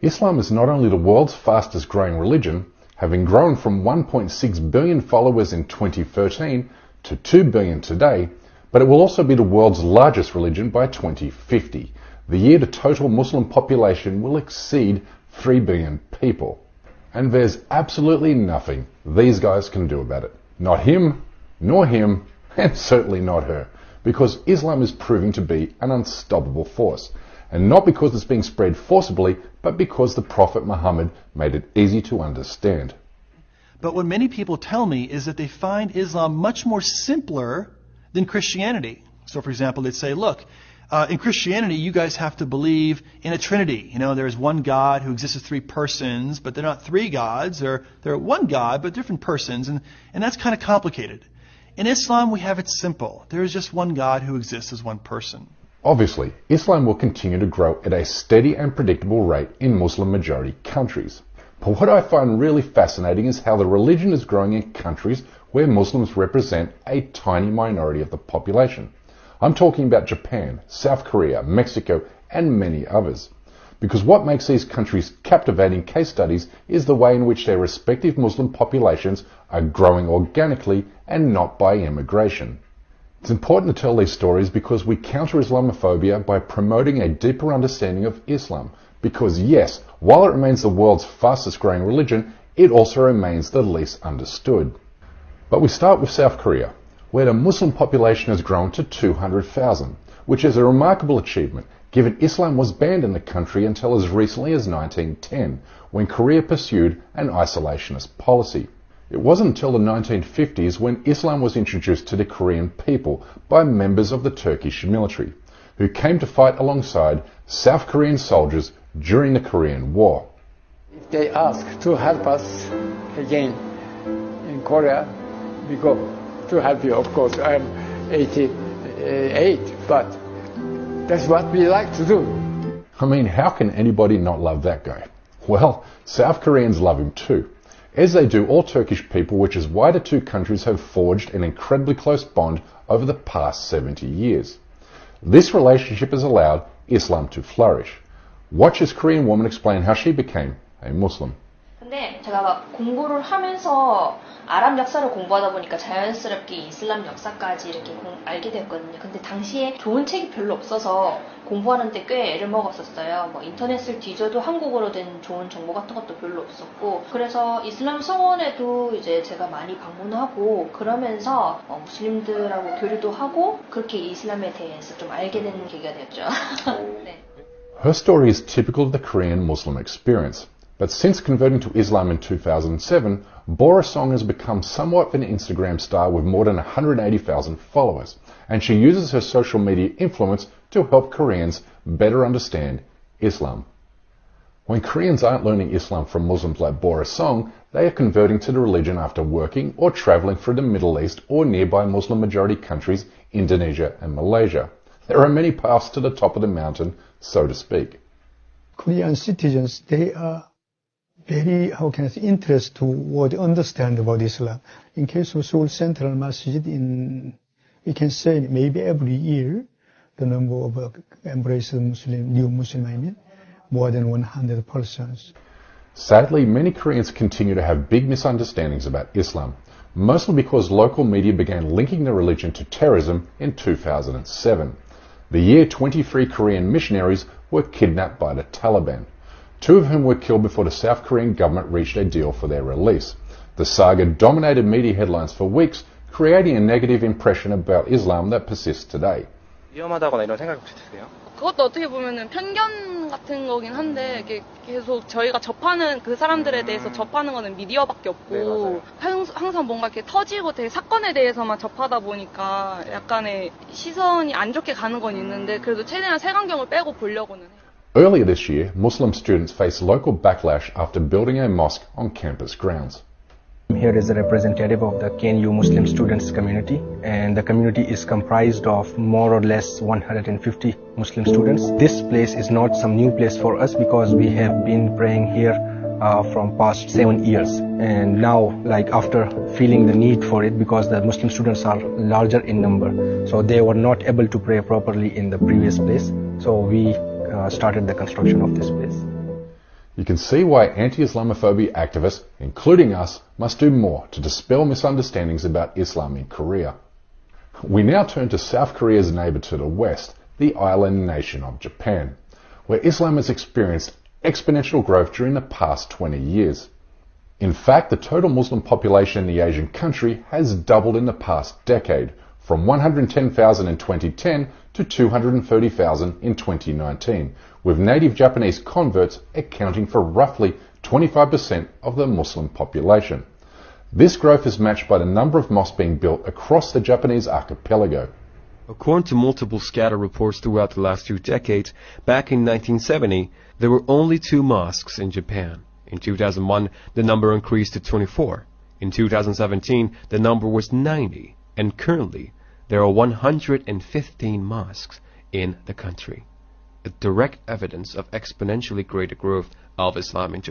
Islam is not only the world's fastest growing religion, having grown from 1.6 billion followers in 2013 to 2 billion today, but it will also be the world's largest religion by 2050, the year the total Muslim population will exceed 3 billion people. And there's absolutely nothing these guys can do about it. Not him, nor him, and certainly not her, because Islam is proving to be an unstoppable force. And not because it's being spread forcibly, but because the Prophet Muhammad made it easy to understand. But what many people tell me is that they find Islam much more simpler than Christianity. So, for example, they'd say, look, in Christianity, you guys have to believe in a trinity. You know, there's one God who exists as three persons, but they're not three gods. They're one God, but different persons. And that's kind of complicated. In Islam, we have it simple. There is just one God who exists as one person. Obviously, Islam will continue to grow at a steady and predictable rate in Muslim-majority countries. But what I find really fascinating is how the religion is growing in countries where Muslims represent a tiny minority of the population. I'm talking about Japan, South Korea, Mexico, and many others. Because what makes these countries captivating case studies is the way in which their respective Muslim populations are growing organically and not by immigration. It's important to tell these stories because we counter Islamophobia by promoting a deeper understanding of Islam. Because yes, while it remains the world's fastest growing religion, it also remains the least understood. But we start with South Korea, where the Muslim population has grown to 200,000, which is a remarkable achievement given Islam was banned in the country until as recently as 1910, when Korea pursued an isolationist policy. It wasn't until the 1950s when Islam was introduced to the Korean people by members of the Turkish military, who came to fight alongside South Korean soldiers during the Korean War. If they ask to help us again in Korea, we go to help you. Of course, I'm 88, but that's what we like to do. I mean, how can anybody not love that guy? Well, South Koreans love him too, as they do all Turkish people, which is why the two countries have forged an incredibly close bond over the past 70 years. This relationship has allowed Islam to flourish. Watch this Korean woman explain how she became a Muslim. 근데 제가 막 공부를 하면서 아랍 역사를 공부하다 보니까 자연스럽게 이슬람 역사까지 이렇게 알게 됐거든요. 근데 당시에 좋은 책이 별로 없어서 공부하는데 꽤 애를 먹었었어요. 뭐 인터넷을 뒤져도 한국어로 된 좋은 정보 같은 것도 별로 없었고, 그래서 이슬람 성원에도 이제 제가 많이 방문하고 그러면서 무슬림들하고 교류도 하고 그렇게 이슬람에 대해서 좀 알게 되는 계기가 되었죠. 네. Her story is typical of the Korean Muslim experience. But since converting to Islam in 2007, Bora Song has become somewhat of an Instagram star with more than 180,000 followers, and she uses her social media influence to help Koreans better understand Islam. When Koreans aren't learning Islam from Muslims like Bora Song, they are converting to the religion after working or traveling through the Middle East or nearby Muslim-majority countries, Indonesia and Malaysia. There are many paths to the top of the mountain, so to speak. Korean citizens, they are very, interested to what understand about Islam. In case of Seoul Central Masjid, we can say maybe every year, the number of embraced new Muslim, more than 100 persons. Sadly, many Koreans continue to have big misunderstandings about Islam, mostly because local media began linking the religion to terrorism in 2007. The year 23 Korean missionaries were kidnapped by the Taliban, 2 of whom were killed before the South Korean government reached a deal for their release. The saga dominated media headlines for weeks, creating a negative impression about Islam that persists today. 위험하다거나 이런 생각 혹시 드세요? 그것도 어떻게 보면은 편견 같은 거긴 한데 계속 저희가 접하는 그 사람들에 대해서 접하는 거는 미디어밖에 없고 항상 뭔가 이렇게 터지고 되게 사건에 대해서만 접하다 보니까 약간의 시선이 안 좋게 가는 건 있는데 그래도 최대한 색안경을 빼고 보려고는 해요. Earlier this year, Muslim students faced local backlash after building a mosque on campus grounds. Here is a representative of the KNU Muslim students community, and the community is comprised of more or less 150 Muslim students. This place is not some new place for us because we have been praying here from past 7 years, and now after feeling the need for it because the Muslim students are larger in number, so they were not able to pray properly in the previous place, so we started the construction of this place. You can see why anti-Islamophobia activists, including us, must do more to dispel misunderstandings about Islam in Korea. We now turn to South Korea's neighbour to the west, the island nation of Japan, where Islam has experienced exponential growth during the past 20 years. In fact, the total Muslim population in the Asian country has doubled in the past decade, from 110,000 in 2010 to 230,000 in 2019, with native Japanese converts accounting for roughly 25% of the Muslim population. This growth is matched by the number of mosques being built across the Japanese archipelago. According to multiple scatter reports throughout the last 2 decades, back in 1970, there were only 2 mosques in Japan. In 2001, the number increased to 24. In 2017, the number was 90, and currently, there are 115 mosques in the country. A direct evidence of exponentially greater growth of Islam in Japan.